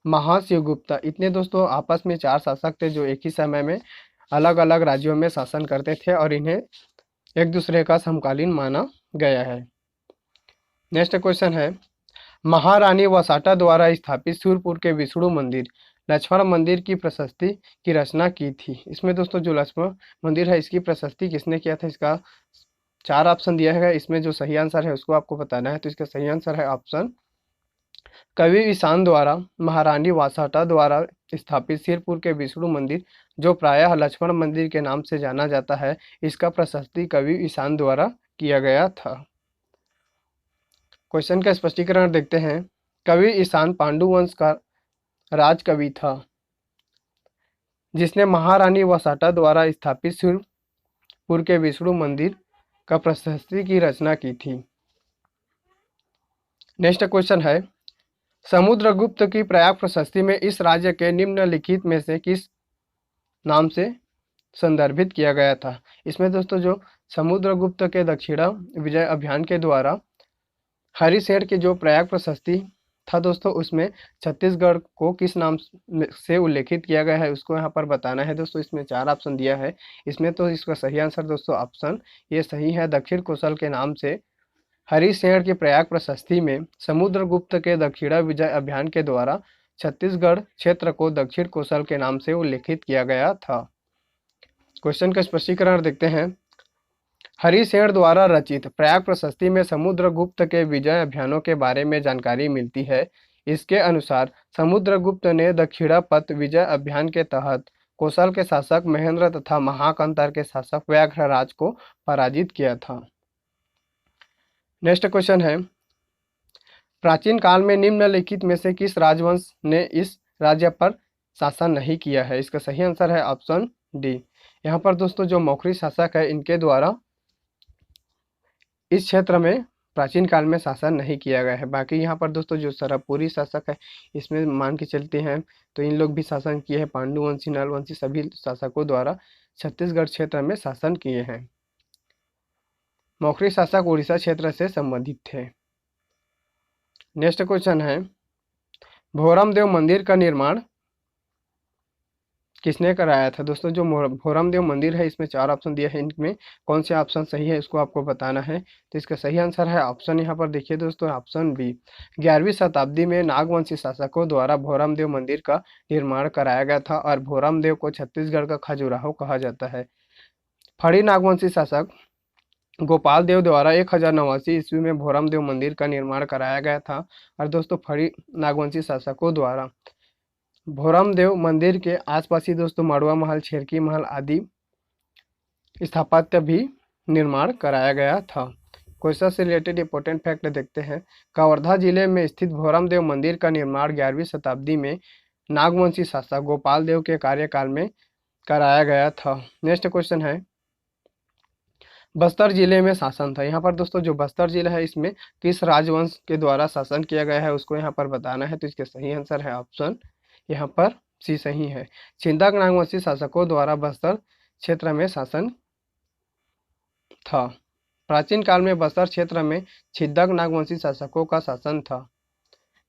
महाशिवगुप्त, इतने दोस्तों आपस में 4 शासक थे जो एक ही समय में अलग अलग राज्यों में शासन करते थे और इन्हें एक दूसरे का समकालीन माना गया है। नेक्स्ट क्वेश्चन है, महारानी वसाटा द्वारा स्थापित सूरपुर के विष्णु मंदिर लक्ष्मण मंदिर की प्रशस्ति की रचना की थी। इसमें दोस्तों जो लक्ष्मण मंदिर है इसकी प्रशस्ति किसने किया था, इसका 4 ऑप्शन दिया है, इसमें जो सही आंसर है उसको आपको बताना है। तो इसका सही आंसर है ऑप्शन कवि ईशान द्वारा महारानी वासाटा द्वारा स्थापित सिरपुर के विष्णु मंदिर जो प्रायः लक्ष्मण मंदिर के नाम से जाना जाता है, इसका प्रशस्ति कवि ईशान द्वारा किया गया था। क्वेश्चन का स्पष्टीकरण देखते हैं। कवि ईशान पांडुवंश का राजकवि था जिसने महारानी वसाटा द्वारा स्थापित सिरपुर के विष्णु मंदिर का प्रशस्ति की रचना की थी। नेक्स्ट क्वेश्चन है, समुद्रगुप्त की प्रयाग प्रशस्ति में इस राज्य के निम्नलिखित में से किस नाम से संदर्भित किया गया था। इसमें दोस्तों जो समुद्रगुप्त के दक्षिणा विजय अभियान के द्वारा हरिशेर की जो प्रयाग प्रशस्ति था दोस्तों उसमें छत्तीसगढ़ को किस नाम से उल्लेखित किया गया है उसको यहाँ पर बताना है। दोस्तों इसमें 4 ऑप्शन दिया है, इसमें तो इसका सही आंसर दोस्तों ऑप्शन ये सही है, दक्षिण कोसल के नाम से हरिशेर की प्रयाग प्रशस्ति में समुद्रगुप्त के दक्षिणा विजय अभियान के द्वारा छत्तीसगढ़ क्षेत्र को दक्षिण कोसल के नाम से उल्लेखित किया गया था। क्वेश्चन का स्पष्टीकरण देखते हैं। हरिशेर द्वारा रचित प्रयाग प्रशस्ति में समुद्रगुप्त के विजय अभियानों के बारे में जानकारी मिलती है। इसके अनुसार समुद्रगुप्त ने दक्षिणापथ विजय अभियान के तहत कोसल के शासक महेंद्र तथा महाकंतर के शासक व्याघ्रराज को पराजित किया था। नेक्स्ट क्वेश्चन है, प्राचीन काल में निम्नलिखित में से किस राजवंश ने इस राज्य पर शासन नहीं किया है। इसका सही आंसर है ऑप्शन डी। यहाँ पर दोस्तों जो मौखरी शासक है इनके द्वारा इस क्षेत्र में प्राचीन काल में शासन नहीं किया गया है। बाकी यहाँ पर दोस्तों जो सरपुरी शासक है, इसमें मान के चलते हैं तो इन लोग भी शासन किए हैं। पांडुवंशी, नलवंशी सभी शासकों द्वारा छत्तीसगढ़ क्षेत्र में शासन किए हैं। मौखरी शासक उड़ीसा क्षेत्र से संबंधित थे। नेक्स्ट क्वेश्चन है, भोरम देव मंदिर का निर्माण किसने कराया था? दोस्तों जो भोरम देव मंदिर है, इसमें 4 ऑप्शन दिए हैं, इनमें कौन से ऑप्शन सही है इसको आपको बताना है। तो इसका सही आंसर है ऑप्शन, यहाँ पर देखिए दोस्तों, ऑप्शन बी। 11वीं शताब्दी में नागवंशी शासकों द्वारा भोरम देव मंदिर का निर्माण कराया गया था और भोरम देव को छत्तीसगढ़ का खजुराहो कहा जाता है। फड़ी नागवंशी शासक गोपाल देव द्वारा 1089 ईस्वी में भोरम देव मंदिर का निर्माण कराया गया था। और दोस्तों फड़ी नागवंशी शासकों द्वारा भोरम देव मंदिर के आसपास ही दोस्तों मड़वा महल, छेरकी महल आदि स्थापत्य भी निर्माण कराया गया था। क्वेश्चन से रिलेटेड इंपॉर्टेंट फैक्ट देखते हैं। कवर्धा जिले में स्थित भोरम देव मंदिर का निर्माण 11वीं शताब्दी में नागवंशी शासक गोपाल देव के कार्यकाल में कराया गया था। नेक्स्ट क्वेश्चन है, बस्तर जिले में शासन था। यहाँ पर दोस्तों जो बस्तर जिला है, इसमें किस राजवंश के द्वारा शासन किया गया है उसको यहाँ पर बताना है। तो इसका सही आंसर है ऑप्शन यहाँ पर सी सही है। छिंदक नागवंशी शासकों द्वारा बस्तर क्षेत्र में शासन था। प्राचीन काल में बस्तर क्षेत्र में छिंदक नागवंशी शासकों का शासन था।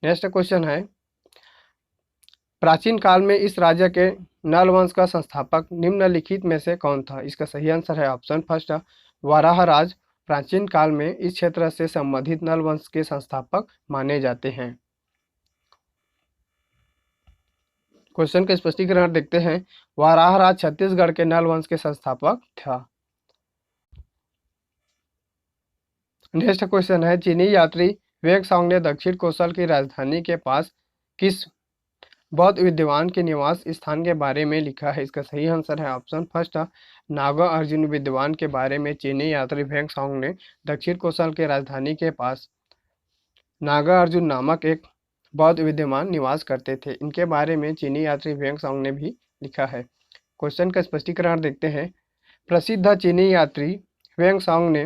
नेक्स्ट क्वेश्चन है, प्राचीन काल में इस राज्य के नल वंश का संस्थापक निम्नलिखित में से कौन था? इसका सही आंसर है ऑप्शन फर्स्ट, वाराह राज प्राचीन काल में इस क्षेत्र से संबंधित नल वंश के संस्थापक माने जाते हैं। क्वेश्चन का स्पष्टीकरण देखते हैं। वाराह राज छत्तीसगढ़ के नल वंश के संस्थापक था। नेक्स्ट क्वेश्चन है, चीनी यात्री वेंगसॉन्ग ने दक्षिण कोसल की राजधानी के पास किस बौद्ध विद्वान के निवास स्थान के बारे में लिखा है? इसका सही आंसर है ऑप्शन फर्स्ट, नागा अर्जुन विद्वान के बारे में चीनी यात्री वेंगसॉन्ग ने दक्षिण कोसल के राजधानी के पास नागा अर्जुन नामक एक बौद्ध विद्वान निवास करते थे। इनके बारे में चीनी यात्री वेंगसॉन्ग ने भी लिखा है। क्वेश्चन का स्पष्टीकरण देखते हैं। प्रसिद्ध चीनी यात्री वेंगसॉन्ग ने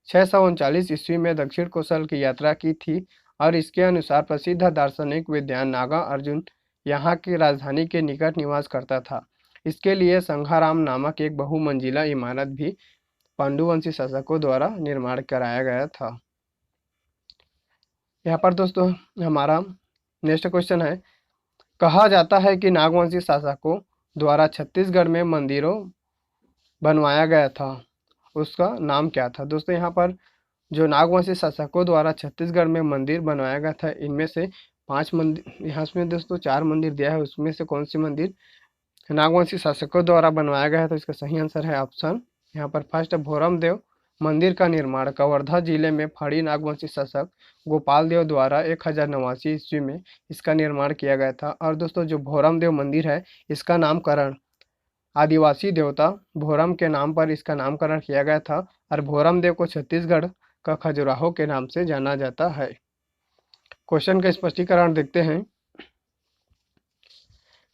639 ईस्वी में दक्षिण कोसल की यात्रा की थी और इसके अनुसार प्रसिद्ध दार्शनिक विद्वान नागा अर्जुन यहाँ की राजधानी के निकट निवास करता था। इसके लिए संघाराम नामक एक बहुमंजिला इमारत भी पांडुवंशी शासकों द्वारा निर्माण कराया गया था। यहाँ पर दोस्तों हमारा नेक्स्ट क्वेश्चन है, कहा जाता है कि नागवंशी शासकों द्वारा छत्तीसगढ़ में मंदिरों बनवाया गया था, उसका नाम क्या था? दोस्तों यहाँ पर जो नागवंशी शासकों द्वारा छत्तीसगढ़ में मंदिर बनवाया गया था, इनमें से 5 मंदिर, यहाँ में दोस्तों 4 मंदिर दिया है, उसमें से कौन सी मंदिर नागवंशी शासकों द्वारा बनवाया गया है? तो इसका सही आंसर है ऑप्शन यहाँ पर फर्स्ट, भोरम देव मंदिर का निर्माण कवर्धा जिले में फड़ी नागवंशी शासक गोपाल देव द्वारा 1089 ईस्वी में इसका निर्माण किया गया था। और दोस्तों जो भोरम देव मंदिर है, इसका नामकरण आदिवासी देवता भोरम के नाम पर इसका नामकरण किया गया था और भोरम देव को छत्तीसगढ़ का खजुराहो के नाम से जाना जाता है। क्वेश्चन का स्पष्टीकरण देखते हैं।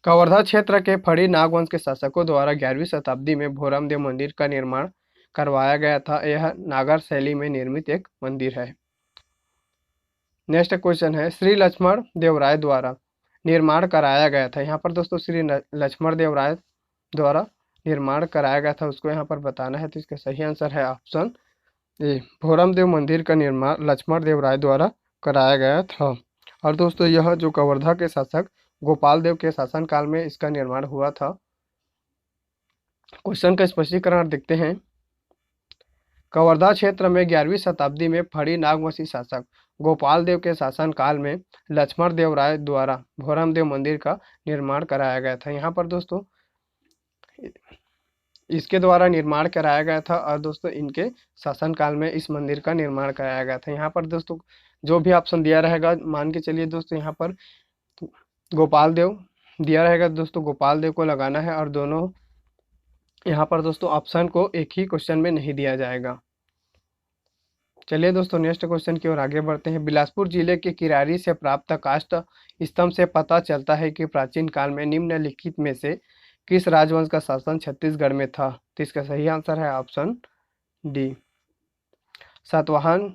कवर्धा क्षेत्र के फड़ी नागवंश के शासकों द्वारा 11वीं शताब्दी में भोरम देव मंदिर का निर्माण करवाया गया था। यह नागर शैली में निर्मित एक मंदिर है। नेक्स्ट क्वेश्चन है, श्री लक्ष्मण देव राय द्वारा निर्माण कराया गया था। यहाँ पर दोस्तों श्री लक्ष्मण देव राय द्वारा निर्माण कराया गया था, उसको यहाँ पर बताना है। तो इसका सही आंसर है ऑप्शन ए, भोरम देव मंदिर का निर्माण लक्ष्मण देव राय द्वारा कराया गया था। और दोस्तों यह जो कवर्धा के शासक गोपाल देव के शासनकाल में इसका निर्माण हुआ था। क्वेश्चन का स्पष्टीकरण देखते हैं। कवर्धा क्षेत्र में 11वीं शताब्दी में फड़ी नागवंशी शासक गोपाल देव के शासनकाल में लक्ष्मण देव राय द्वारा भोरम देव मंदिर का निर्माण कराया गया था। यहाँ पर दोस्तों इसके द्वारा निर्माण कराया गया था और दोस्तों इनके शासनकाल में इस मंदिर का निर्माण कराया गया था। यहाँ पर दोस्तों जो भी ऑप्शन दिया रहेगा, मान के चलिए दोस्तों यहाँ पर गोपाल देव दिया रहेगा, दोस्तों गोपाल देव को लगाना है और दोनों यहाँ पर दोस्तों ऑप्शन को एक ही क्वेश्चन में नहीं दिया जाएगा। चलिए दोस्तों नेक्स्ट क्वेश्चन की ओर आगे बढ़ते हैं। बिलासपुर जिले के किरारी से प्राप्त काष्ठ स्तंभ से पता चलता है कि प्राचीन काल में निम्नलिखित में से किस राजवंश का शासन छत्तीसगढ़ में था? तो इसका सही आंसर है ऑप्शन डी, सातवाहन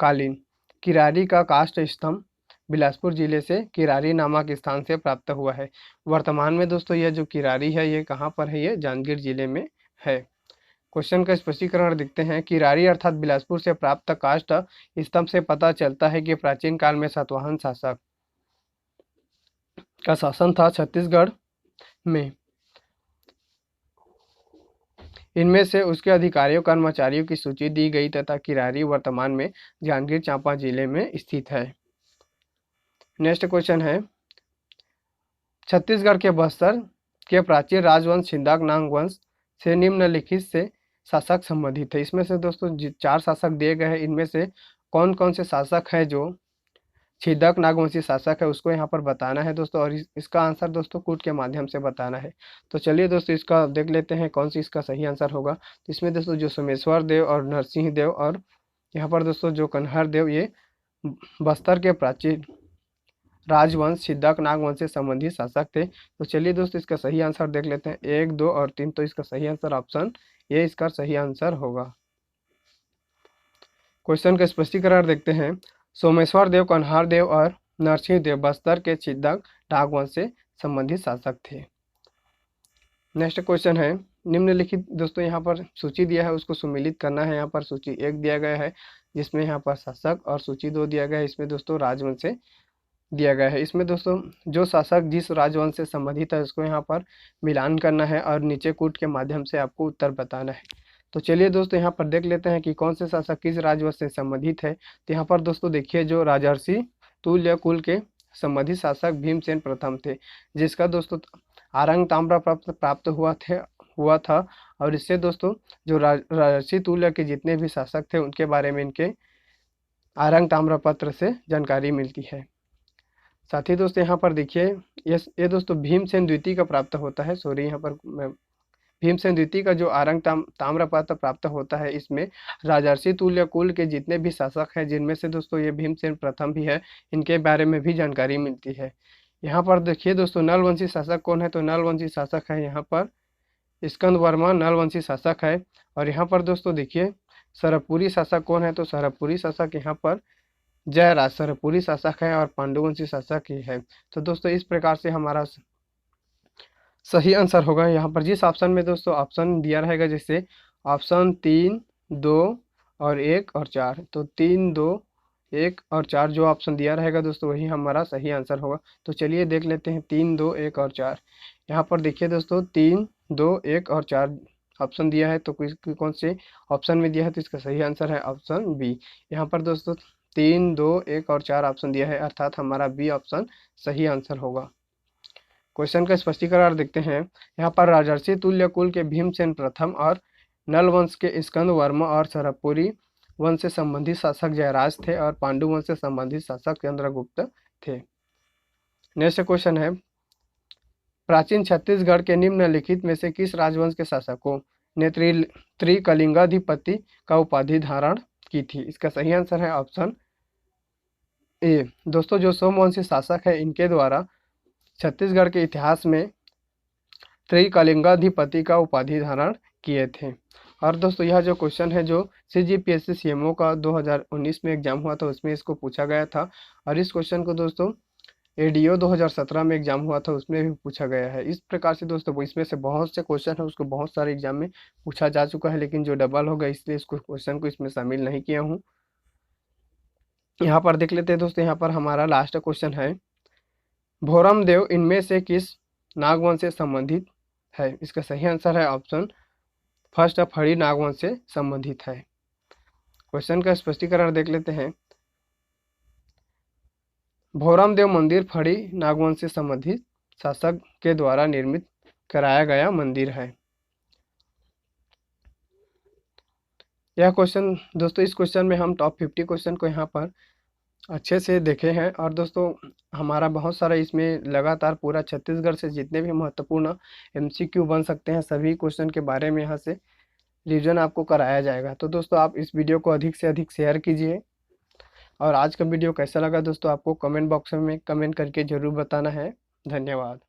कालीन किरारी का काष्ठ स्तंभ बिलासपुर जिले से किरारी नामक स्थान से प्राप्त हुआ है। वर्तमान में दोस्तों यह जो किरारी है ये कहाँ पर है, ये जांजगीर जिले में है। क्वेश्चन का स्पष्टीकरण देखते हैं। किरारी अर्थात बिलासपुर से प्राप्त काष्ठ स्तंभ से पता चलता है कि प्राचीन काल में सातवाहन शासक का शासन था छत्तीसगढ़ में। इनमें से उसके अधिकारियों कर्मचारियों की सूची दी गई तथा किरारी वर्तमान में जांजगीर चांपा जिले में स्थित है। नेक्स्ट क्वेश्चन है, छत्तीसगढ़ के बस्तर के प्राचीन राजवंश छिंदक नाग वंश से निम्नलिखित से शासक संबंधित है। इसमें से दोस्तों 4 शासक दिए गए हैं, इनमें से कौन कौन से शासक है जो छिदक नागवंशी शासक है उसको यहाँ पर बताना है दोस्तों, और इसका आंसर दोस्तों कूट के माध्यम से बताना है। तो चलिए दोस्तों इसका देख लेते हैं कौन सी इसका सही आंसर होगा। तो इसमें दोस्तों जो सोमेश्वर देव और नरसिंह देव और यहाँ पर दोस्तों जो कन्हर देव ये बस्तर के प्राचीन राजवंश छिदक नागवंश से संबंधित शासक थे। तो चलिए दोस्तों इसका सही आंसर देख लेते हैं 1, 2 और 3। तो इसका सही आंसर ऑप्शन ये इसका सही आंसर होगा। क्वेश्चन का स्पष्टीकरण देखते हैं। सोमेश्वर देव, कन्हार देव और नरसिंह देव बस्तर के छिदक नागवंश से संबंधित शासक थे। नेक्स्ट क्वेश्चन है, निम्नलिखित दोस्तों यहाँ पर सूची दिया है उसको सुमिलित करना है। यहाँ पर सूची 1 दिया गया है जिसमें यहाँ पर शासक, और सूची 2 दिया गया है इसमें दोस्तों राजवंश से दिया गया है। इसमें दोस्तों जो शासक जिस राजवंश से संबंधित है उसको यहाँ पर मिलान करना है और नीचे कूट के माध्यम से आपको उत्तर बताना है। तो चलिए दोस्तों यहाँ पर देख लेते हैं कि कौन से शासक किस राजवंश से संबंधित है। तो यहाँ पर दोस्तों देखिए जो राजर्षि तुल्य कुल के संबंधित शासक भीमसेन प्रथम थे, जिसका दोस्तों आरंग ताम्र प्राप्त हुआ था। और इससे दोस्तों जो राजर्षि तुल्य के जितने भी शासक थे उनके बारे में इनके आरंग ताम्रपत्र से जानकारी मिलती है। साथ ही दोस्तों यहाँ पर देखिए ये दोस्तों भीमसेन द्वितीय का प्राप्त होता है। सॉरी, यहाँ पर भीमसेन द्वितीय का जो आरंग ताम्रपत्र प्राप्त होता है इसमें राजर्षि तुल्य कुल के जितने भी शासक हैं, जिनमें से दोस्तों ये भीमसेन प्रथम भी है, इनके बारे में भी जानकारी मिलती है। यहाँ पर देखिए दोस्तों नलवंशी शासक कौन है, तो नलवंशी शासक है यहाँ पर स्कंद वर्मा नलवंशी शासक है। और यहाँ पर दोस्तों देखिए सरपुरी शासक कौन है, तो सरपुरी शासक यहाँ पर जयराज सरपुरी शासक है और पांडुवंशी शासक ही है। तो दोस्तों इस प्रकार से हमारा सही आंसर होगा यहाँ पर जिस ऑप्शन में दोस्तों ऑप्शन दिया रहेगा, जैसे ऑप्शन 3, 2 और 1 और 4। तो 3, 2, 1 और 4 जो ऑप्शन दिया रहेगा दोस्तों वही हमारा सही आंसर होगा। तो चलिए देख लेते हैं 3, 2, 1 और 4। यहाँ पर देखिए दोस्तों 3, 2, 1 और 4 ऑप्शन दिया है, तो कौन से ऑप्शन में दिया है, तो इसका सही आंसर है ऑप्शन बी। यहाँ पर दोस्तों 3, 2, 1 और 4 ऑप्शन दिया है, अर्थात हमारा बी ऑप्शन सही आंसर होगा। क्वेश्चन का स्पष्टीकरण देखते हैं। यहाँ पर राजर्षि तुल्य कुल के भीमसेन प्रथम और नल वंश के स्कंद वर्मा और सरपुरी वंश से संबंधित शासक जयराज थे और पांडु वंश से संबंधित शासक चंद्रगुप्त थे। नेक्स्ट क्वेश्चन है, प्राचीन छत्तीसगढ़ के निम्नलिखित में से किस राजवंश के शासकों ने त्रिकलिंगाधिपति का उपाधि धारण की थी। इसका सही आंसर है ऑप्शन ए। दोस्तों जो सोमवंशी शासक है इनके द्वारा छत्तीसगढ़ के इतिहास में त्रिकलिंगाधिपति का उपाधि धारण किए थे। और दोस्तों यह जो क्वेश्चन है जो CGPSC CMO का 2019 में एग्जाम हुआ था उसमें इसको पूछा गया था, और इस क्वेश्चन को दोस्तों ADO 2017 में एग्जाम हुआ था उसमें भी पूछा गया है। इस प्रकार से दोस्तों इसमें से बहुत से क्वेश्चन है उसको बहुत सारे एग्जाम में पूछा जा चुका है, लेकिन जो डबल होगा इसलिए इसको क्वेश्चन को इसमें शामिल नहीं किया हूँ। यहाँ पर देख लेते हैं दोस्तों, यहाँ पर हमारा लास्ट क्वेश्चन है, भोरम देव इनमें से किस नागवंश से संबंधित है। इसका सही आंसर है ऑप्शन फर्स्ट फड़ी नागवंश से संबंधित है। क्वेश्चन का स्पष्टीकरण देख लेते हैं। भोरम देव मंदिर फड़ी नागवंश से संबंधित शासक के द्वारा निर्मित कराया गया मंदिर है। यह क्वेश्चन दोस्तों इस क्वेश्चन में हम टॉप 50 क्वेश्चन को यहाँ पर अच्छे से देखे हैं, और दोस्तों हमारा बहुत सारा इसमें लगातार पूरा छत्तीसगढ़ से जितने भी महत्वपूर्ण MCQ बन सकते हैं सभी क्वेश्चन के बारे में यहाँ से रिवीजन आपको कराया जाएगा। तो दोस्तों आप इस वीडियो को अधिक से अधिक शेयर कीजिए, और आज का वीडियो कैसा लगा दोस्तों आपको कमेंट बॉक्स में कमेंट करके ज़रूर बताना है। धन्यवाद।